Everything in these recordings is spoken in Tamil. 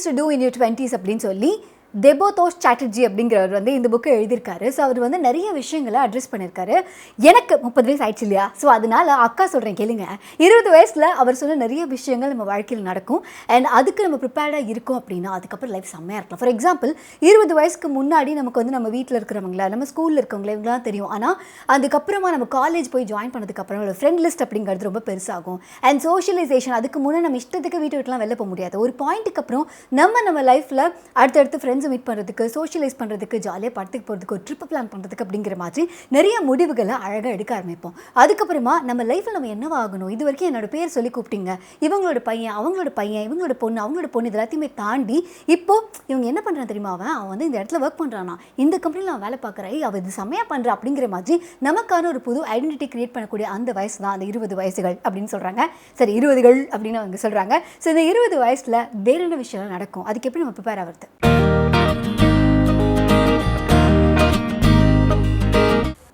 to do in your 20s அப்படின்னு சொல்லி தேபோதோஷ் சாட்டர்ஜி அப்படிங்கிறவர் வந்து இந்த புக்கை எழுதியிருக்காரு. ஸோ அவர் வந்து நிறைய விஷயங்களை அட்ரஸ் பண்ணியிருக்காரு. எனக்கு 30 வயசு ஆயிடுச்சு இல்லையா? ஸோ அதனால அக்கா சொல்கிறேன் கேளுங்க. 20 வயசில் அவர் சொன்ன நிறைய விஷயங்கள் நம்ம வாழ்க்கையில் நடக்கும். அண்ட் அதுக்கு நம்ம ப்ரிப்பேர்டாக இருக்கோம் அப்படின்னா அதுக்கப்புறம் லைஃப் செம்மையாக இருக்கலாம். ஃபார் எக்ஸாம்பிள் 20 வயசுக்கு முன்னாடி நமக்கு வந்து நம்ம வீட்டில் இருக்கிறவங்கள, நம்ம ஸ்கூலில் இருக்கவங்கள இவங்களாம் தெரியும். ஆனால் அதுக்கப்புறமா நம்ம காலேஜ் போய் ஜாயின் பண்ணதுக்கப்புறம் ஒரு ஃப்ரெண்ட் லிஸ்ட் அப்படிங்கிறது ரொம்ப பெருசாகும். அண்ட் சோஷியலைசேஷன், அதுக்கு முன்னே நம்ம இஷ்டத்துக்கு வீட்டை விட்டுலாம் வெளில போக முடியாது. ஒரு பாயிண்ட்டுக்கு அப்புறம் நம்ம லைஃப்பில் அடுத்தடுத்து ஃப்ரெண்ட்ஸை மீட் பண்ணுறதுக்கு, சோஷியலைஸ் பண்ணுறதுக்கு, ஜாலியாக படத்துக்கு போகிறதுக்கு, ஒரு ட்ரிப்பு பிளான் பண்ணுறதுக்கு அப்படிங்கிற மாதிரி நிறைய முடிவுகளை அழகாக எடுக்க ஆரம்பிப்போம். அதுக்கப்புறமா நம்ம லைஃப்பில் நம்ம என்னவாகணும், இது வரைக்கும் என்னோட பேர் சொல்லி கூப்பிட்டீங்க, இவங்களோட பையன், அவங்களோட பையன், இவங்களோட பொண்ணு இது எல்லாத்தையுமே தாண்டி இப்போது இவங்க என்ன பண்ணுறான் தெரியுமா, அவன் வந்து இந்த இடத்துல ஒர்க் பண்ணுறானா, இந்த கம்பெனியில் அவன் வேலை பார்க்குறேன், அவன் இது செம்மையாக பண்ணுறான் அப்படிங்கிற மாதிரி நமக்கான ஒரு புது ஐடென்டிட்டி கிரியேட் பண்ணக்கூடிய அந்த வயசு தான் அந்த 20 வயசுகள் அப்படின்னு சொல்கிறாங்க. சரி, 20கள் அப்படின்னு அவங்க சொல்கிறாங்க. ஸோ இந்த 20 வயசில் வேறு என்ன விஷயம் நடக்கும், அதுக்கு எப்படி நம்ம ப்ரிப்பேர் ஆகிறது?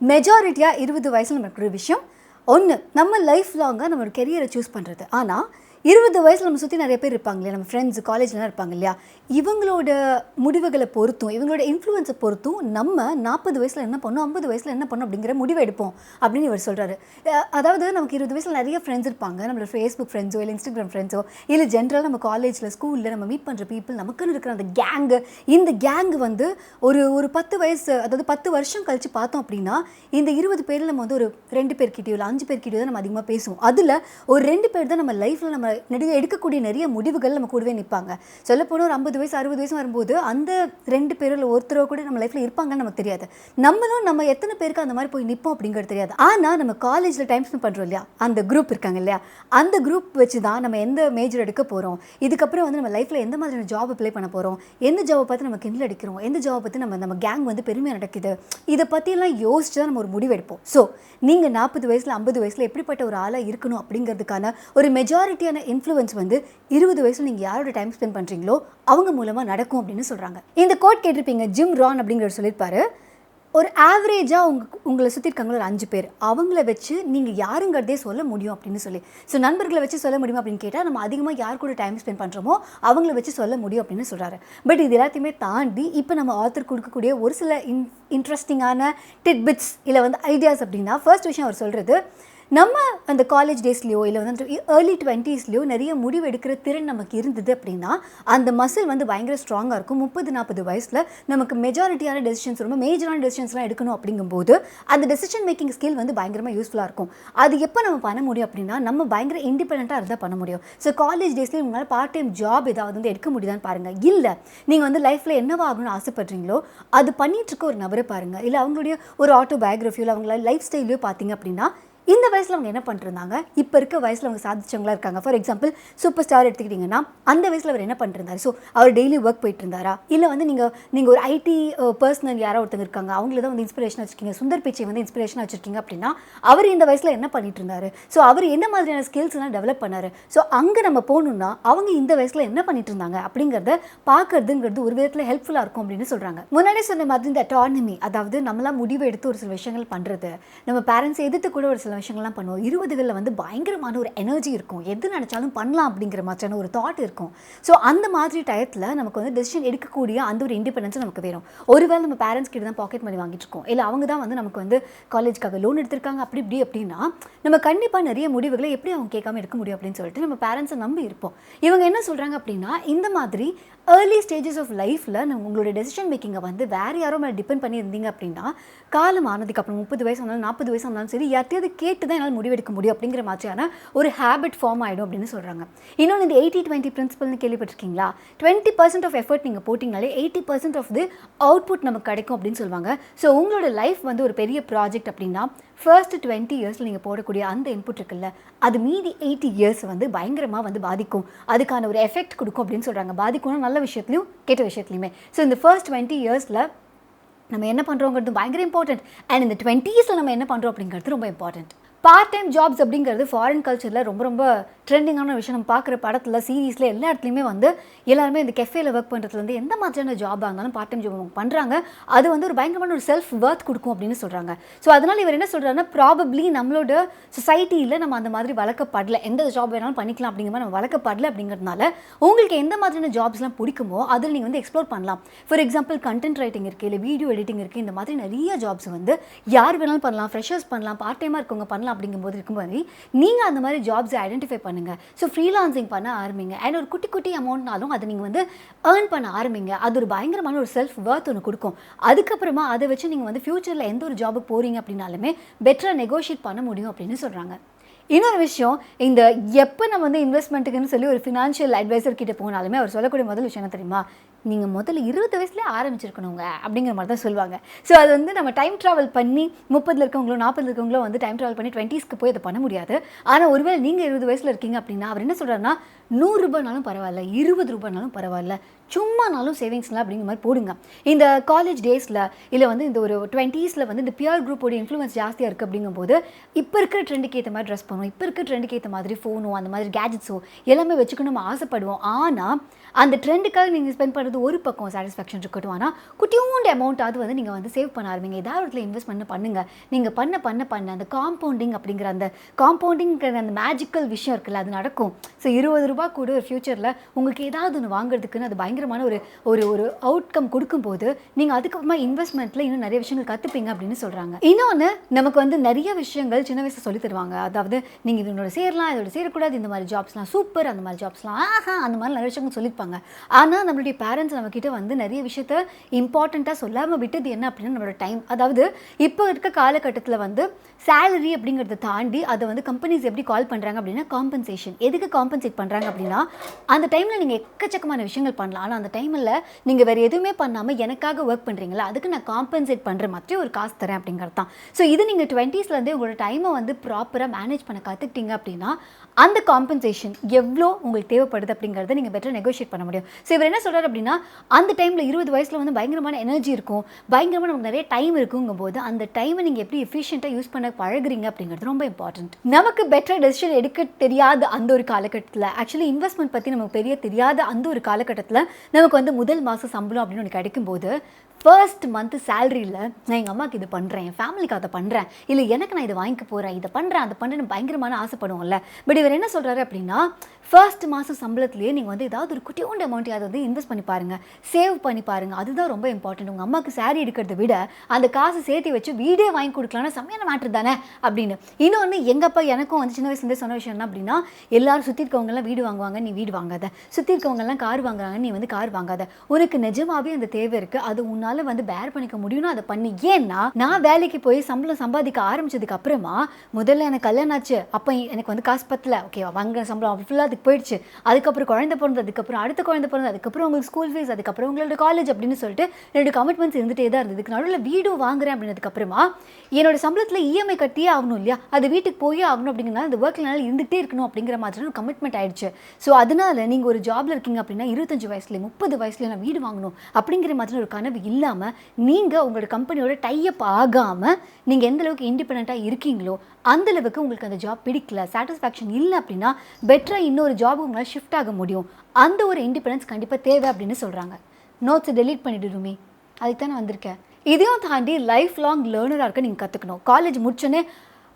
மெஜாரிட்டியாக 20 வயசில் நமக்கு ஒரு விஷயம் ஒன்று, நம்ம லைஃப் லாங்காக நம்ம ஒரு கெரியரை சூஸ் பண்ணுறது. ஆனால் 20 வயசில் நம்ம சுற்றி நிறைய பேர் இருப்பாங்க இல்லையா, நம்ம ஃப்ரெண்ட்ஸ் காலேஜ்லாம் இருப்பாங்க இல்லையா, இவங்களோட முடிவுகளை பொறுத்தும் இவங்களோட இன்ஃப்ளூயன்ஸை பொறுத்தும் நம்ம 40 வயசில் என்ன பண்ணோம், 50 வயசில் என்ன பண்ணோம் அப்படிங்கிற முடிவு எடுப்போம் அப்படின்னு இவர் சொல்கிறாரு. அதாவது நமக்கு 20 வயசில் நிறைய ஃப்ரெண்ட்ஸ் இருப்பாங்க, நம்மளோட ஃபேஸ்புக் ஃப்ரெண்ட்ஸோ இல்லை இன்ஸ்டாகிராம் ஃப்ரெண்ட்ஸோ இல்லை ஜென்ரலாக நம்ம காலேஜில் ஸ்கூலில் நம்ம மீட் பண்ணுற பீப்புள், நமக்குன்னு இருக்கிற அந்த கேங்கு, இந்த கேங்கு வந்து ஒரு 10 வயசு, அதாவது 10 வருஷம் கழித்து பார்த்தோம் அப்படின்னா இந்த 20 பேரில் நம்ம வந்து ஒரு 2 பேர்கிட்டயோ இல்லை 5 பேர்கிட்டயோ தான் நம்ம அதிகமாக பேசுவோம். அதில் ஒரு 2 பேர் தான் நம்ம லைஃப்பில் நம்ம எடுக்கக்கூடிய நிறைய முடிவுகள் நம்ம கூடவே நிற்பாங்க. சொல்லப்போனால் ஒரு 50 வயசு 60 வயசு வரும்போது அந்த 2 பேரில் ஒருத்தரோ கூட நம்ம லைஃப்பில் இருப்பாங்கன்னு நமக்கு தெரியாது. நம்ம எத்தனை பேருக்கு அந்த மாதிரி போய் நிற்போம் அப்படிங்கிறது தெரியாது. ஆனால் நம்ம காலேஜில் டைம் ஸ்பெண்ட் பண்ணுறோம் இல்லையா, அந்த குரூப் இருக்காங்க இல்லையா, அந்த குரூப் வச்சு தான் நம்ம எந்த மேஜர் எடுக்க போகிறோம், இதுக்கப்புறம் வந்து நம்ம லைஃப்பில் எந்த மாதிரியான ஜாப் அப்ளை பண்ண போகிறோம், எந்த ஜாபை பார்த்து நம்ம கிண்டில் அடிக்கிறோம், எந்த ஜாபை பற்றி நம்ம கேங் வந்து பெருமையாக நடக்குது, இதை பற்றியெல்லாம் யோசிச்சு தான் நம்ம ஒரு முடிவு எடுப்போம். ஸோ நீங்கள் 40 வயசில் 50 வயசில் எப்படிப்பட்ட ஒரு ஆளாக இருக்கணும் அப்படிங்கிறதுக்கான ஒரு மெஜாரிட்டியான இன்ஃப்ளூயன்ஸ் வந்து 20 வயசில் நீங்கள் யாரோட டைம் ஸ்பெண்ட் பண்ணுறீங்களோ அவங்க மூலமாக நடக்கும் அப்படின்னு சொல்கிறாங்க. இந்த கோட் கேட்டிருப்பீங்க, ஜிம் ரான் அப்படிங்கிறவர் சொல்லியிருப்பாரு, ஒரு ஆவரேஜாக உங்களை சுற்றி இருக்காங்களோ ஒரு 5 பேர், அவங்கள வச்சு நீங்கள் யாருங்கிறதே சொல்ல முடியும் அப்படின்னு சொல்லி. ஸோ நண்பர்களை வச்சு சொல்ல முடியுமா அப்படின்னு கேட்டால் நம்ம அதிகமாக யார் கூட டைம் ஸ்பெண்ட் பண்ணுறோமோ அவங்கள வச்சு சொல்ல முடியும் அப்படின்னு சொல்கிறாரு. பட் இது எல்லாத்தையுமே தாண்டி இப்போ நம்ம ஆத்தர் கொடுக்கக்கூடிய ஒரு சில இன்ட்ரெஸ்டிங்கான டிட்பிட்ஸ் இல்லை வந்து ஐடியாஸ் அப்படின்னா, ஃபர்ஸ்ட் விஷயம் அவர் சொல்கிறது, நம்ம அந்த காலேஜ் டேஸ்லையோ இல்லை வந்து ஏர்லி 20ஸ்லையோ நிறைய முடிவு எடுக்கிற திறன் நமக்கு இருந்தது அப்படின்னா அந்த மசில் வந்து பயங்கர ஸ்ட்ராங்காக இருக்கும். 30-40 வயசில் நமக்கு மெஜாரிட்டியான டெசிஷன்ஸ், ரொம்ப மேஜரான டெசிஷன்ஸ்லாம் எடுக்கணும் அப்படிங்கும்போது அந்த டெசிஷன் மேக்கிங் ஸ்கில் வந்து பயங்கரமாக யூஸ்ஃபுல்லாக இருக்கும். அது எப்போ நம்ம பண்ண முடியும் அப்படின்னா நம்ம பயங்கர இண்டிபெண்ட்டாக இருந்தால் பண்ண முடியும். ஸோ காலேஜ் டேஸ்லேயே உங்களால் பார்ட் டைம் ஜாப் ஏதாவது வந்து எடுக்க முடியுதான்னு பாருங்கள். இல்லை நீங்கள் வந்து லைஃப்பில் என்னவாகணும்னு ஆசைப்படுறீங்களோ அது பண்ணிகிட்ருக்க ஒரு நபரை பாருங்கள். இல்லை அவங்களுடைய ஒரு ஆட்டோ பயோகிராஃபியோ இல்லை அவங்கள லைஃப் ஸ்டைலையோ பார்த்தீங்க அப்படின்னா இந்த வயசில் அவங்க என்ன பண்ணிருந்தாங்க, இப்போ இருக்க வயசில் அவங்க சாதிச்சவங்களா இருக்காங்க. ஃபார் எக்ஸாம்பிள் சூப்பர் ஸ்டார் எடுத்துக்கிட்டிங்கன்னா அந்த வயசில் அவர் என்ன பண்ணிருந்தாரு, ஸோ அவர் டெய்லி ஒர்க் போயிட்டு இருந்தாரா, இல்லை வந்து நீங்கள் ஒரு ஐடி பர்சனல் யாரோ ஒருத்தங்க இருக்காங்க அவங்கள தான் வந்து இன்ஸ்பிரேஷனாக வச்சுருக்கீங்க, சுந்தர் பிச்சை வந்து இன்ஸ்பிரேஷனாக வச்சுருக்கீங்க அப்படின்னா அவர் இந்த வயசில் என்ன பண்ணிட்டு இருந்தாரு, ஸோ அவர் என்ன மாதிரியான ஸ்கில்ஸ் எல்லாம் டெவலப் பண்ணாரு, ஸோ அங்கே நம்ம போகணுன்னா அவங்க இந்த வயசில் என்ன பண்ணிட்டு இருந்தாங்க அப்படிங்கிறத பார்க்கறதுங்கிறது ஒரு விதத்தில் ஹெல்ப்ஃபுல்லாக இருக்கும் அப்படின்னு சொல்கிறாங்க. முன்னாடி சொன்ன மாதிரி இந்த அட்டானமி, அதாவது நம்மளாம் முடிவு எடுத்து ஒரு சில விஷயங்கள் பண்ணுறது, நம்ம பேரண்ட்ஸ் எதிர்த்து கூட ஒரு சில விஷயங்கள்லாம் பண்ணுவோம். 20களில் வந்து பயங்கரமான ஒரு எனர்ஜி இருக்கும், எது நினச்சாலும் பண்ணலாம் அப்படிங்கிற மாதிரியான ஒரு தாட் இருக்கும். ஸோ அந்த மாதிரி டயத்தில் நமக்கு வந்து டெசிஷன் எடுக்கக்கூடிய அந்த ஒரு இண்டிபெண்டன்ஸ் நமக்கு வேணும். ஒருவேளை நம்ம பேரண்ட்ஸ் கிட்ட தான் பாக்கெட் மணி வாங்கிட்டு இருக்கோம், இல்லை அவங்க தான் வந்து நமக்கு வந்து காலேஜுக்காக லோன் எடுத்திருக்காங்க அப்படி அப்படின்னா நம்ம கண்டிப்பாக நிறைய முடிவுகளை எப்படி அவங்க கேட்காம எடுக்க முடியும் அப்படின்னு சொல்லிட்டு நம்ம பேரண்ட்ஸை நம்பி இருப்போம். இவங்க என்ன சொல்கிறாங்க அப்படின்னா, இந்த மாதிரி ஏர்லி ஸ்டேஜஸ் ஆஃப் லைஃப்பில் நம்ம உங்களோட டெசிஷன் மேக்கிங்கை வந்து வேறு யாரோ மேலே டிபெண்ட் பண்ணி இருந்தீங்க அப்படின்னா காலம் ஆனதுக்கப்புறம் 30 வயசு ஆனாலும் 40 வயசு ஆனாலும் சரி யார்ட்டையாவது கேட்டு தான் என்னால் முடிவெடுக்க முடியும் அப்படிங்கிற மாதிரியான ஒரு ஹேபிட் ஃபார்ம் ஆகிடும் அப்படின்னு சொல்கிறாங்க. இன்னொன்று இந்த 80-20 பிரின்சிபல்னு கேள்விப்பட்டிருக்கீங்களா? 20% ஆஃப் எஃபர்ட் நீங்கள் போட்டிங்கனாலே 80% ஆஃப் தி அவுட்புட் நமக்கு கிடைக்கும் அப்படின்னு சொல்லுவாங்க. ஸோ உங்களோட லைஃப் வந்து ஒரு பெரிய ப்ராஜெக்ட் அப்படின்னா ஃபர்ஸ்ட் 20 இயர்ஸில் நீங்கள் போடக்கூடிய அந்த இன்புட் இருக்குல்ல, அது மீதி 80 இயர்ஸ் வந்து பயங்கரமாக வந்து பாதிக்கும், அதுக்கான ஒரு எஃபெக்ட் கொடுக்கும் அப்படின்னு சொல்கிறாங்க. பாதிக்கும்னா நல்ல விஷயத்துலையும் கெட்ட விஷயத்துலையுமே. ஸோ இந்த ஃபர்ஸ்ட் 20 இயர்ஸில் நம்ம என்ன பண்ணுறோங்கிறது பயங்கர இம்பார்ட்டன்ட். அண்ட் இந்த 20ஸ்ல நம்ம என்ன பண்ணுறோம் அப்படிங்கிறது ரொம்ப இம்பார்ட்டன்ட். பார்ட் டைம் ஜாப்ஸ் அப்படிங்கிறது ஃபாரின் கல்ச்சரில் ரொம்ப ரொம்ப ட்ரெண்டிங்கான விஷயம் நம்ம பார்க்குற படத்தில் சீரீஸில் எல்லா இடத்துலையுமே வந்து எல்லாருமே இந்த கெஃபேல ஒர்க் பண்ணுறதுலேருந்து எந்த மாதிரியான ஜாபாக இருந்தாலும் பார்ட் டைம் ஜாப் அவங்க பண்ணுறாங்க. அது வந்து ஒரு பயங்கரமான ஒரு செல்ஃப் ஒர்த் கொடுக்கும் அப்படின்னு சொல்கிறாங்க. ஸோ அதனால் இவர் என்ன சொல்கிறாருன்னா, ப்ராபப்ளி நம்மளோட சொசைட்டியில் நம்ம அந்த மாதிரி வளர்க்கப்படல, எந்த ஜாப் வேணாலும் பண்ணிக்கலாம் அப்படிங்கிற மாதிரி நம்ம வளர்க்கப்படல. அப்படிங்கிறதுனால உங்களுக்கு எந்த மாதிரியான ஜாப்ஸ்லாம் பிடிக்குமோ அதில் நீங்கள் வந்து எக்ஸ்ப்ளோர் பண்ணலாம். ஃபார் எக்ஸாம்பிள் கண்டென்ட் ரைட்டிங் இருக்குது, இல்லை வீடியோ எடிட்டிங் இருக்குது. இந்த மாதிரி நிறைய ஜாப்ஸ் வந்து யார் வேணாலும் பண்ணலாம், ஃப்ரெஷர்ஸ் பண்ணலாம், பார்ட் டைமாக இருக்கவங்க பண்ணலாம். அப்படிங்கும்போது இருக்கும்போது நீங்கள் அந்த மாதிரி ஜாப்ஸை ஐடென்டிஃபை பண்ணுங்கள். ஸோ ஃப்ரீலான்சிங் பண்ண ஆரம்பிங்க. அண்ட் ஒரு குட்டி குட்டி அமௌண்ட்னாலும் அதை நீங்கள் வந்து ஏர்ன் பண்ண ஆரம்பிங்க. அது ஒரு பயங்கரமான ஒரு செல்ஃப் ஒர்த் ஒன்று கொடுக்கும். அதுக்கப்புறமா அதை வச்சு நீங்கள் வந்து ஃபியூச்சரில் எந்த ஒரு ஜாபுக்கு போகிறீங்க அப்படின்னாலுமே பெட்டராக நெகோஷியேட் பண்ண முடியும் அப்படின்னு சொல்கிறாங்க. இன்னொரு விஷயம், இந்த எப்போ நம்ம வந்து இன்வெஸ்ட்மெண்ட்டுக்குன்னு சொல்லி ஒரு ஃபினான்ஷியல் அட்வைசர் கிட்ட போனாலுமே அவர் சொல்லக்கூடிய முதல் விஷயம் என்ன தெரியுமா, நீங்கள் முதல்ல 20 வயசுலேயே ஆரம்பிச்சிருக்கணுங்க அப்படிங்கிற மாதிரி தான் சொல்லுவாங்க. ஸோ அது வந்து நம்ம டைம் ட்ராவல் பண்ணி 30 இருக்கவங்களோ 40 இருக்கவங்களோ வந்து டைம் ட்ராவல் பண்ணி 20ஸ்க்கு போய் அதை பண்ண முடியாது. ஆனால் ஒருவேளை நீங்கள் 20 வயசில் இருக்கீங்க அப்படின்னா அவர் என்ன சொல்கிறாருன்னா, 100 ரூபாய்னாலும் பரவாயில்ல, 20 ரூபாய்னாலும் பரவாயில்ல, சும்மானாலும் சேவிங்ஸ்லாம் அப்படிங்கிற மாதிரி போடுங்க. இந்த காலேஜ் டேஸில் இல்லை வந்து இந்த ஒரு 20ஸ்ல வந்து இந்த பியர் குரூப்போட இன்ஃப்ளூயன்ஸ் ஜாஸ்தியாக இருக்குது. அப்படிங்கும்போது இப்போ இருக்கிற ட்ரெண்டுக்கு ஏற்ற மாதிரி ட்ரெஸ் பண்ணுவோம், இப்போ இருக்கிற ட்ரெண்டுக்கு ஏற்ற மாதிரி ஃபோனோ அந்த மாதிரி கேஜெட்ஸோ எல்லாமே வச்சுக்கணும் நம்ம ஆசைப்படுவோம். ஆனால் அந்த ட்ரெண்டுக்காக நீங்கள் ஸ்பெண்ட் பண்ணுறது ஒரு பக்கம் சாட்டிஸ்ஃபேக்ஷன் இருக்கட்டும். ஆனால் குட்டியூண்டு அமௌண்ட் அது வந்து நீங்கள் வந்து சேவ் பண்ண ஆரம்பிங்க. ஏதாவது இடத்துல இன்வெஸ்ட்மெண்ட் பண்ணுங்கள். நீங்கள் பண்ண அந்த காம்பவுண்டிங் அப்படிங்கிற அந்த காம்பவுண்டிங்கிற அந்த மேஜிக்கல் விஷயம் இருக்குல்ல, அது நடக்கும். ஸோ 20 ரூபா கூட ஒரு ஃபியூச்சரில் உங்களுக்கு ஏதாவது ஒன்று வாங்குறதுக்குன்னு அது பயங்கரமான ஒரு ஒரு ஒரு அவுட்கம் கொடுக்கும்போது நீங்கள் அதுக்கப்புறமா இன்வெஸ்ட்மெண்ட்டில் இன்னும் நிறைய விஷயங்கள் கற்றுப்பீங்க அப்படின்னு சொல்கிறாங்க. இன்னொன்று, நமக்கு வந்து நிறைய விஷயங்கள் சின்ன வயசில் சொல்லி தருவாங்க. அதாவது நீங்கள் இதோட சேரலாம், இதோட சேரக்கூடாது, இந்த மாதிரி ஜாப்ஸ்லாம் சூப்பர், அந்த மாதிரி ஜாப்ஸ்லாம் அந்த மாதிரி நிறைய விஷயங்கள் சொல்லியிருப்பாங்க. ஆனால் நம்மளுடைய பேரண்ட்ஸ் நம்மக்கிட்ட வந்து நிறைய விஷயத்த இம்பார்ட்டண்ட்டாக சொல்லாமல் விட்டது என்ன அப்படின்னா நம்மளோட டைம். அதாவது இப்போ இருக்க காலகட்டத்தில் வந்து சேலரி அப்படிங்கிறத தாண்டி அதை வந்து கம்பெனிஸ் எப்படி கால் பண்ணுறாங்க அப்படின்னா காம்பன்சேஷன். எதுக்கு காம்பன்சேட் பண்ணுறாங்க அப்படின்னா, அந்த டைமில் நீங்கள் எக்கச்சக்கமான விஷயங்கள் பண்ணலாம். ஆனால் அந்த டைமில் நீங்கள் வேறு எதுவுமே பண்ணாமல் எனக்காக ஒர்க் பண்ணுறீங்களா, அதுக்கு நான் காம்பன்சேட் பண்ணுற மாதிரி ஒரு காசு தரேன் அப்படிங்கிறது தான். ஸோ இது நீங்கள் 20ஸ்லேருந்தே உங்களோட டைமை வந்து ப்ராப்பராக மேனேஜ் பண்ண கற்றுக்கிட்டீங்க அப்படின்னா அந்த காம்பன்சேஷன் எவ்வளோ உங்களுக்கு தேவைப்படுது அப்படிங்கிறத நீங்கள் பெட்டர் நெகோஷியேட் பண்ண முடியும். ஸோ இவர் என்ன சொல்கிறார் அப்படின்னா, அந்த டைமில் 20 வயசில் வந்து பயங்கரமான எனர்ஜி இருக்கும், பயங்கரமாக நமக்கு நிறைய டைம் இருக்குங்கும் போது அந்த டைமை நீங்கள் எப்படி எஃபிஷியண்ட்டாக யூஸ் பண்ண பழகுறீங்க அப்படிங்கிறது ரொம்ப இம்பார்ட்டன்ட். நமக்கு பெட்டர் டெசிஷன் எடுக்க தெரியாத அந்த ஒரு காலகட்டத்தில், ஆக்சுவலி இன்வெஸ்ட்மெண்ட் பற்றி நமக்கு பெரிய தெரியாத அந்த ஒரு காலகட்டத்தில் நமக்கு வந்து முதல் மாதம் சம்பளம் அப்படின்னு ஒன்று கிடைக்கும்போது ஃபர்ஸ்ட் மந்த் சேலரியில் நான் எங்கள் அம்மாவுக்கு இது பண்ணுறேன், என் ஃபேமிலிக்கு அதை பண்ணுறேன், இல்லை எனக்கு நான் இதை வாங்கிக்க போகிறேன், இதை பண்ணுறேன், அதை பண்ணுறேன்னு பயங்கரமான ஆசைப்படுவோம்ல. பட் இவர் என்ன சொல்கிறாரு அப்படின்னா, ஃபர்ஸ்ட் மாதம் சம்பளத்துலேயே நீங்கள் வந்து ஏதாவது ஒரு குட்டியோண்டு அமௌண்ட் அதை வந்து இன்வெஸ்ட் பண்ணி பாருங்கள், சேவ் பண்ணி பாருங்கள். அதுதான் ரொம்ப இம்பார்ட்டன்ட். உங்கள் அம்மாவுக்கு சாரி எடுக்கிறத விட அந்த காசு சேர்த்து வச்சு வீடே வாங்கி கொடுக்கலாம்னா செம்மையான மேட்ரு தானே அப்படின்னு. இன்னொன்று, எங்கள் அப்பா எனக்கும் வந்து சின்ன வயசுலேருந்தே சொன்ன விஷயம் என்ன அப்படின்னா, எல்லாரும் சுற்றி இருக்கவங்கலாம் வீடு வாங்குவாங்க, நீ வீடு வாங்காத, சுற்றி இருக்கவங்கலாம் கார் வாங்குறாங்க, நீ வந்து கார் வாங்காத, உனக்கு நிஜமாவே அந்த தேவை இருக்குது, அது உன்னால் வந்து பேர் பண்ணிக்க முடியும்னா அதை பண்ணி. ஏன்னா நான் வேலைக்கு போய் சம்பளம் சம்பாதிக்க ஆரம்பிச்சதுக்கு அப்புறமா முதல்ல எனக்கு கல்யாணம் ஆச்சு, அப்போ எனக்கு வந்து காசு பத்தல, ஓகே வாங்குற சம்பளம் ஃபுல்லாக அதுக்கு போயிடுச்சு, அதுக்கப்புறம் குழந்தை பிறந்து, அதுக்கப்புறம் அடுத்த குழந்தை பிறந்து, அதுக்கப்புறம் உங்களுக்கு ஸ்கூல் ஃபீஸ், அதுக்கப்புறம் உங்களோட காலேஜ் அப்படின்னு சொல்லிட்டு என்னோட கமிட்மெண்ட்ஸ் இருந்துகிட்டே தான் இருந்தது. இதுக்கு நடுவில் வீடும் வாங்குறேன் அப்படின்றதுக்கப்புறமா என்னோட சம்பளத்தில் இஎம்ஐ கட்டியே ஆகணும் இல்லையா, அது வீட்டுக்கு போயே ஆகணும் அப்படிங்கிறனால அந்த ஒர்க்னால இருந்துகிட்டே இருக்கணும் அப்படிங்கிற மாதிரி ஒரு கமிட்மெண்ட் ஆயிடுச்சு. ஸோ அதனால நீங்கள் ஒரு ஜாப்ல இருக்கீங்க அப்படின்னா 25 வயசுல 30 வயசுல நான் வீடு வாங்கணும் அப்படிங்கிற மாதிரி ஒரு கனவு இல்லாமல் நீங்கள் உங்களோட கம்பெனியோட டைப் ஆகாமல் நீங்கள் எந்த அளவுக்கு இண்டிபெண்ட்டாக இருக்கீங்களோ அந்த அளவுக்கு உங்களுக்கு அந்த ஜாப் பிடிக்கல, சாட்டிஸ்ஃபேக்ஷன் இல்லை அப்படின்னா பெட்டராக இன்னொரு ஜாப் உங்களால் ஷிஃப்ட் ஆக முடியும். அந்த ஒரு இண்டிபெண்டன்ஸ் கண்டிப்பாக தேவை அப்படின்னு சொல்கிறாங்க. நோட்ஸை டெலீட் பண்ணிடுருமே, அதுக்கு தானே வந்திருக்கேன். இதையும் தாண்டி லைஃப் லாங் லேர்னராக இருக்க நீங்கள் கற்றுக்கணும். காலேஜ் முடிச்சோன்னே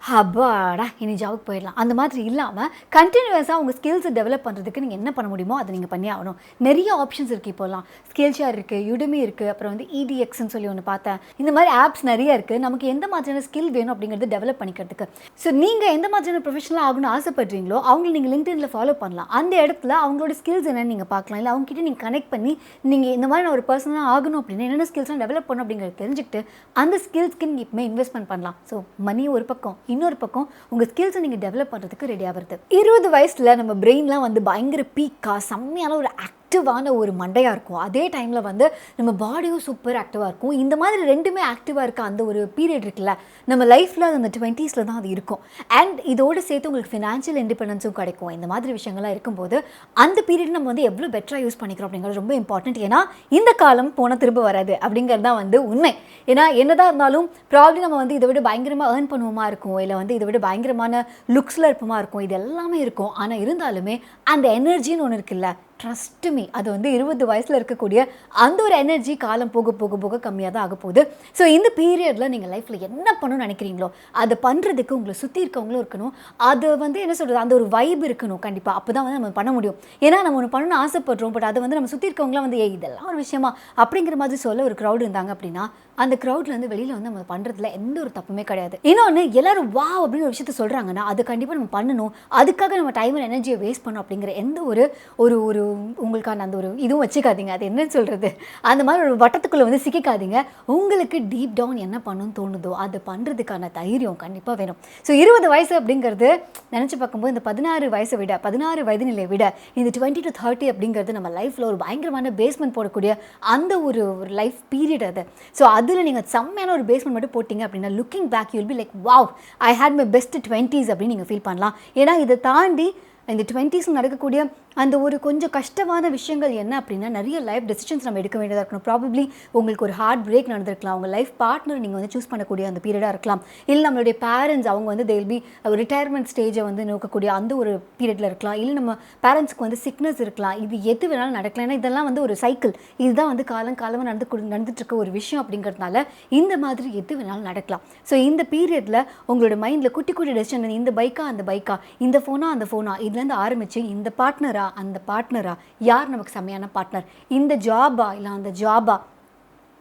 அப்பாடா இனி ஜாபுக்கு போயிடலாம் அந்த மாதிரி இல்லாமல் கண்டினியூஸாக உங்கள் ஸ்கில்ஸை டெவலப் பண்ணுறதுக்கு நீங்கள் என்ன பண்ண முடியுமோ அதை நீங்கள் பண்ணி ஆகணும். நிறைய ஆப்ஷன்ஸ் இருக்குது. இப்போலாம் ஸ்கில்ஷேர் இருக்குது, யுடமி இருக்குது, அப்புறம் வந்து EDXன்னு சொல்லி ஒன்று பார்த்தேன். இந்த மாதிரி ஆப்ஸ் நிறைய இருக்குது. நமக்கு எந்த மாதிரியான ஸ்கில் வேணும் அப்படிங்கிறது டெவலப் பண்ணிக்கிறதுக்கு. ஸோ நீங்கள் எந்த மாதிரியான ப்ரொஃபஷனலாக ஆகணும்னு ஆசைப்படுறீங்களோ அவங்களை நீங்கள் லிங்க்டின்ல ஃபாலோ பண்ணலாம். அந்த இடத்துல அவங்களோட ஸ்கில்ஸ் என்னென்னு நீங்கள் பார்க்கலாம். இல்லை அவங்ககிட்ட நீங்கள் கனெக்ட் பண்ணி நீங்கள் இந்த மாதிரி நான் ஒரு பர்சனாக ஆகணும் அப்படின்னா என்னென்ன ஸ்கில்ஸ்லாம் டெவலப் பண்ணணும் அப்படிங்கிறத தெரிஞ்சுக்கிட்டு அந்த ஸ்கில்ஸ்க்கு நீங்கள் இப்போமே இன்வெஸ்ட்மெண்ட் பண்ணலாம். ஸோ மணி ஒரு பக்கம், இன்னொரு பக்கம் உங்கள் ஸ்கில்ஸை நீங்கள் டெவலப் பண்ணுறதுக்கு ரெடி ஆகிறது. 20 வயசில் நம்ம பிரெயின்லாம் வந்து பயங்கர பீக்காக செம்மையான ஒரு ஆக்டிவான ஒரு மண்டையாக இருக்கும். அதே டைமில் வந்து நம்ம பாடியும் சூப்பர் ஆக்டிவாக இருக்கும். இந்த மாதிரி ரெண்டுமே ஆக்டிவாக இருக்க அந்த ஒரு பீரியட் இருக்குல்ல, நம்ம லைஃப்பில் அந்த 20s தான் அது இருக்கும். அண்ட் இதோடு சேர்த்து உங்களுக்கு ஃபினான்ஷியல் இண்டிபெண்டன்ஸும் கிடைக்கும். இந்த மாதிரி விஷயங்கள்லாம் இருக்கும்போது அந்த பீரியட் நம்ம வந்து எவ்வளோ பெட்டராக யூஸ் பண்ணிக்கிறோம் அப்படிங்கிறது ரொம்ப இம்பார்ட்டன்ட். ஏன்னா இந்த காலம் போனால் திரும்ப வராது அப்படிங்கிறது தான் வந்து உண்மை. ஏன்னா என்னதான் இருந்தாலும் ப்ராப்ளம் நம்ம வந்து இதை விட பயங்கரமாக ஏர்ன் பண்ணுவோமா இருக்கும், இல்லை வந்து இதை விட பயங்கரமான லுக்ஸில் இருப்போமா இருக்கும், இது எல்லாமே இருக்கும். ஆனால் இருந்தாலுமே அந்த எனர்ஜின்னு ஒன்று இருக்குல்ல, ட்ரஸ்ட் மீ, அது வந்து 20 வயசில் இருக்கக்கூடிய அந்த ஒரு எனர்ஜி காலம் போக போக போக கம்மியாக தான் ஆக போகுது. ஸோ இந்த பீரியடில் நீங்கள் லைஃப்பில் என்ன பண்ணணும்னு நினைக்கிறீங்களோ அதை பண்ணுறதுக்கு உங்களை சுற்றி இருக்கவங்களும் இருக்கணும். அது வந்து என்ன சொல்கிறது, அந்த ஒரு வைப் இருக்கணும் கண்டிப்பாக. அப்போ தான் வந்து நம்ம பண்ண முடியும். ஏன்னா நம்ம ஒன்று பண்ணணும்னு ஆசைப்படுறோம், பட் அதை வந்து நம்ம சுற்றி இருக்கவங்களாம் வந்து இதெல்லாம் ஒரு விஷயமா அப்படிங்கிற மாதிரி சொல்ல ஒரு க்ரௌட் இருந்தாங்க அப்படின்னா அந்த க்ரௌட்லேருந்து வெளியில் வந்து நம்ம பண்ணுறதுல எந்த ஒரு தப்புமே கிடையாது. இன்னொன்று, எல்லாரும் வா அப்படின்னு ஒரு விஷயத்த சொல்கிறாங்கன்னா அது கண்டிப்பாக நம்ம பண்ணணும். அதுக்காக நம்ம டைம் அண்ட் எனர்ஜியை வேஸ்ட் பண்ணணும் அப்படிங்கிற எந்த ஒரு ஒரு ஒரு உங்களுக்கான அந்த ஒரு இதுவும் வச்சுக்காதீங்க. அது என்னன்னு சொல்கிறது, அந்த மாதிரி ஒரு வட்டத்துக்குள்ளே வந்து சிக்கிக்காதீங்க. உங்களுக்கு டீப் டவுன் என்ன பண்ணணும்னு தோணுதோ அதை பண்ணுறதுக்கான தைரியம் கண்டிப்பாக வேணும். ஸோ 20 வயசு அப்படிங்கிறது நினச்சி பார்க்கும்போது இந்த 16 வயது நிலையை விட இந்த 20 to 30 அப்படிங்கிறது நம்ம லைஃப்பில் ஒரு பயங்கரமான பேஸ்மெண்ட் போடக்கூடிய அந்த ஒரு லைஃப் பீரியட் அது. ஸோ அதில் நீங்கள் செம்மையான ஒரு பேஸ்மெண்ட் மட்டும் போட்டிங்க அப்படின்னா looking back you will be like wow, I had my best 20s அப்படின்னு நீங்கள் ஃபீல் பண்ணலாம். ஏன்னா இதை தாண்டி இந்த 20s நடக்கக்கூடிய அந்த ஒரு கொஞ்சம் கஷ்டமான விஷயங்கள் என்ன அப்படின்னா நிறைய லைஃப் டெசிஷன்ஸ் நம்ம எடுக்க வேண்டியதாக இருக்கணும். ப்ராபப்ளி உங்களுக்கு ஒரு ஹார்ட் பிரேக் நடந்திருக்கலாம், உங்கள் லைஃப் பார்ட்னர் நீங்கள் வந்து சூஸ் பண்ணக்கூடிய அந்த பீரியடாக இருக்கலாம், இல்லை நம்மளுடைய பேரண்ட்ஸ் அவங்க வந்து தேல் பி ரிட்டையர்மெண்ட் ஸ்டேஜை வந்து நோக்கக்கூடிய அந்த ஒரு பீரியடில் இருக்கலாம், இல்லை நம்ம பேரண்ட்ஸ்க்கு வந்து சிக்னஸ் இருக்கலாம். இது எது வேணாலும் நடக்கலாம். ஏன்னா இதெல்லாம் வந்து ஒரு சைக்கிள், இதுதான் வந்து காலமாக நடந்துட்டு இருக்க ஒரு விஷயம் அப்படிங்கிறதுனால இந்த மாதிரி எது வேணாலும் நடக்கலாம். ஸோ இந்த பீரியடில் உங்களோட மைண்டில் குட்டி குட்டி டெசிஷன், இந்த பைக்கா அந்த பைக்கா, இந்த ஃபோனா அந்த ஃபோனா, இதுலேருந்து ஆரம்பித்து இந்த பார்ட்னரா அந்த பார்ட்னரா, யார் நமக்கு செம்மையான பார்ட்னர், இந்த ஜாபா இல்லை அந்த ஜாபா,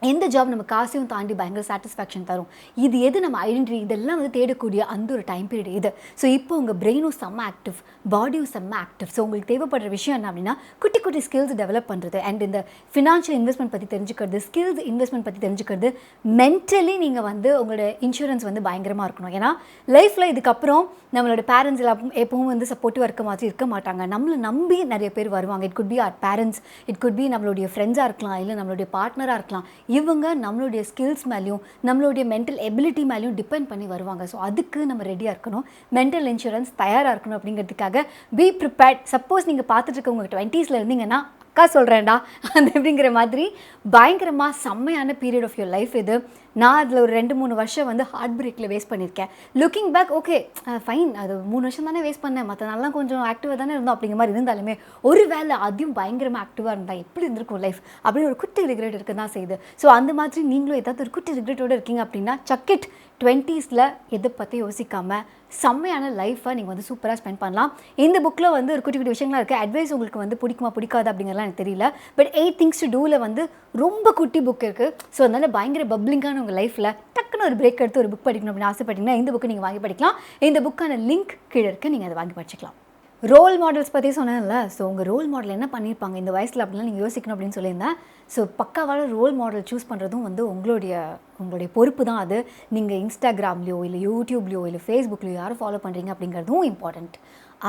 எந்த ஜாப் நம்ம காசையும் தாண்டி பயங்கர சாட்டிஸ்ஃபேக்ஷன் தரும், இது எது நம்ம ஐடென்டிட்டி, இதெல்லாம் வந்து தேடக்கூடிய அந்த ஒரு டைம் பீரியட் இது. ஸோ இப்போ உங்கள் பிரெயினும் செம்ம ஆக்டிவ், பாடியும் செம்ம ஆக்டிவ். ஸோ உங்களுக்கு தேவைப்படுற விஷயம் என்ன அப்படின்னா குட்டி குட்டி ஸ்கில்ஸ் டெவலப் பண்ணுறது அண்ட் இந்த ஃபினான்ஷியல் இன்வெஸ்ட்மெண்ட் பற்றி தெரிஞ்சுக்கிறது, ஸ்கில்ஸ் இன்வெஸ்ட்மெண்ட் பற்றி தெரிஞ்சுக்கிறது. மென்டலி நீங்கள் வந்து உங்களோட இன்சூரன்ஸ் வந்து பயங்கரமாக இருக்கணும். ஏன்னா லைஃப்பில் இதுக்கப்புறம் நம்மளோட பேரண்ட்ஸ் எப்பவும் வந்து சப்போர்ட்டிவாக இருக்க மாதிரி இருக்க மாட்டாங்க. நம்மளை நம்பி நிறைய பேர் வருவாங்க. It could be our parents, it could be நம்மளுடைய ஃப்ரெண்ட்ஸாக இருக்கலாம், இல்லை நம்மளுடைய பார்ட்னராக இருக்கலாம். இவங்க நம்மளுடைய ஸ்கில்ஸ் மேலேயும் நம்மளுடைய மென்டல் எபிலிட்டி மேலேயும் டிபெண்ட் பண்ணி வருவாங்க. ஸோ அதுக்கு நம்ம ரெடியாக இருக்கணும், மென்டல் இன்சூரன்ஸ் தயாராக இருக்கணும். அப்படிங்கிறதுக்காக பி ப்ரிப்பேர்ட். சப்போஸ் நீங்கள் பார்த்துட்டு இருக்க உங்கள் 20s இருந்தீங்கன்னா அக்கா சொல்கிறேன்டா அந்த அப்படிங்கிற மாதிரி பயங்கரமாக செம்மையான பீரியட் ஆஃப் யுவர் லைஃப் இது. நான் அதில் ஒரு 2-3 வருஷம் வந்து ஹார்ட் பிரேக்கில் வேஸ்ட் பண்ணியிருக்கேன். லுக்கிங் பேக் ஓகே ஃபைன், அது 3 வருஷம் தானே வேஸ்ட் பண்ணேன், மற்ற நாள்லாம் கொஞ்சம் ஆக்டிவாக தானே இருந்தோம் அப்படிங்கிற மாதிரி இருந்தாலுமே ஒரு வேளை அதையும் பயங்கரமாக ஆக்டிவாக இருந்தால் எப்படி இருந்திருக்கும் லைஃப் அப்படின்னு ஒரு குட்டி ரிக்ரெட் இருக்க தான் செய்யுது. ஸோ அந்த மாதிரி நீங்களும் ஏதாவது ஒரு குட்டி ரிக்ரெட்டோடு இருக்கீங்க அப்படின்னா சக்கிட் 20s எதை பற்றி யோசிக்காமல் செம்மையான லைஃப்பை நீங்கள் வந்து சூப்பராக ஸ்பெண்ட் பண்ணலாம். இந்த புக்கில் வந்து ஒரு குட்டி குட்டி விஷயங்களாக இருக்குது. அட்வைஸ் உங்களுக்கு வந்து பிடிக்குமா பிடிக்காது அப்படிங்கிறலாம் எனக்கு தெரியல. பட் 8 things to doவில் வந்து ரொம்ப குட்டி புக் இருக்குது. ஸோ அதனால் பயங்கர பப்ளிங்கான உங்கள் லைஃப்பில் டக்குன்னு ஒரு பிரேக் எடுத்து ஒரு புக் படிக்கணும் அப்படின்னு ஆசைப்பட்டீங்கன்னா இந்த புக்கு நீங்கள் வாங்கி படிக்கலாம். இந்த புக்கான லிங்க் கீழே இருக்குது, நீங்கள் அதை வாங்கி படிச்சுக்கலாம். ரோல் மாடல்ஸ் பற்றி சொன்னேன்ல, ஸோ உங்கள் ரோல் மாடல் என்ன பண்ணியிருப்பாங்க இந்த வயசில் அப்படின்லாம் நீங்கள் யோசிக்கணும் அப்படின்னு சொல்லியிருந்தேன். ஸோ பக்காவான ரோல் மாடல் சூஸ் பண்ணுறதும் வந்து உங்களுடைய பொறுப்பு தான். அது நீங்கள் இன்ஸ்டாகிராம்லையோ இல்லை யூடியூப்லையோ இல்லை ஃபேஸ்புக்லையோ யாரும் ஃபாலோ பண்ணுறீங்க அப்படிங்கிறதும் இம்பார்ட்டண்ட்.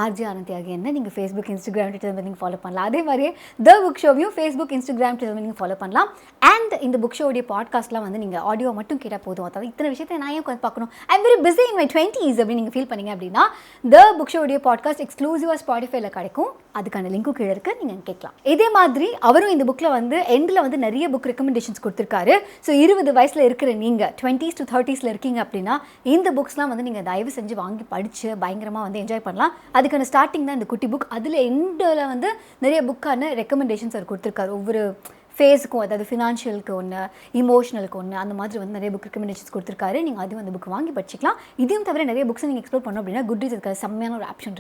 ஆர்ஜே அனந்தி ஆகிய என்ன நீங்கள் ஃபேஸ்புக் இன்ஸ்டாகிராம் ட்விட்டர் நீங்கள் ஃபாலோ பண்ணலாம். அதே மாதிரியே த புக் ஷோவையும் ஃபேஸ்புக் இன்ஸ்டாகிராம் ட்விட்டர் நீங்கள் ஃபாலோ பண்ணலாம். அண்ட் இந்த புக் ஷோடைய பாட்காஸ்ட்லாம் வந்து நீங்கள் ஆடியோ மட்டும் கேட்டால் போதும். அதாவது இத்தனை விஷயத்தை நான் ஏன் உட்காந்து பார்க்கணும், I am very busy in my 20s அப்படின்னு நீங்கள் ஃபீல் பண்ணீங்க அப்படின்னா த புக் ஷோடைய பாட்காஸ்ட் எக்ஸ்க்ளூசிவாக ஸ்பாட்டிஃபைல கிடைக்கும். அதுக்கான லிங்க்கும் கீழே இருக்குது, நீங்கள் கேட்கலாம். இதே மாதிரி அவரும் இந்த புக்கில் வந்து எண்டில் வந்து நிறைய புக் ரெக்கமெண்டேஷன்ஸ் கொடுத்துருக்காரு. ஸோ 20 வயசில் இருக்கிற நீங்கள் 20s to 30s இருக்கீங்க அப்படின்னா இந்த புக்ஸ்லாம் வந்து நீங்கள் தயவு செஞ்சு வாங்கி படித்து பயங்கரமாக வந்து என்ஜாய் பண்ணலாம். அதுக்கான ஸ்டார்டிங் தான் இந்த குட்டி புக். அதில் எண்டில் வந்து நிறைய புக்கான ரெக்கமெண்டேஷன்ஸ் அவர் கொடுத்துருக்காரு. ஒவ்வொரு ஃபேஸுக்கும், அதாவது ஃபினான்ஷியலுக்கு ஒன்று, இமோஷனலுக்கு ஒன்று, அந்த மாதிரி வந்து நிறைய புக் ரெக்கமெண்டேஷன்ஸ் கொடுத்துருக்காரு. நீங்கள் அதுவும் அந்த புக் வாங்கி படிச்சிக்கலாம். இதையும் தவிர நிறைய புக்ஸை நீங்கள் எக்ஸ்ப்ளோர் பண்ணோம் அப்படின்னா குட் ரீட்ஸ் இருக்காது செம்மையான ஒரு ஆப்ஷன்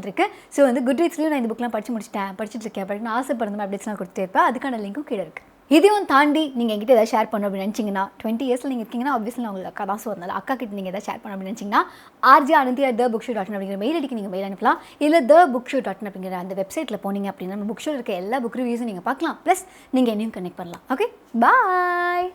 இருக்குது. ஸோ வந்து குட் ரீட்ஸ்லையும் நான் இந்த புக்லாம் படிச்சுட்டு இருக்கேன் அப்படின்னு ஆசைப்படுற அப்டேட்ஸ்லாம் கொடுத்துட்டே இருப்பேன். அதுக்கான லிங்க்கும் கீழே இருக்குது. இதையும் தாண்டி நீங்கள் எங்கிட்ட ஏதாவது ஷேர் பண்ணணும் அப்படின்னு நினச்சிங்கன்னா 20 இயர்ஸில் நீங்கள் இருக்கீங்கன்னா ஆப்வியஸ்லி நான் உங்களுக்கு அக்கா தான். ஸோ அதனால் அக்கா கிட்ட நீங்கள் எதாவது ஷேர் பண்ணணும் அப்படின்னு நினச்சிங்கன்னா rj@thebookshop.in அப்படிங்கிற மெயில் ஐடிக்கு நீங்கள் மெயில் அனுப்பலாம். இல்லை thebookshop.in அப்படிங்கிற அந்த வெப்சைட்டில் போனீங்க அப்படின்னா நம்ம புக் ஷோவில் இருக்க எல்லா புக் ரிவ்யூஸும் நீங்கள் பார்க்கலாம். ப்ளஸ் நீங்கள் என்னையும் கனெக்ட் பண்ணலாம். ஓகே, பாய்.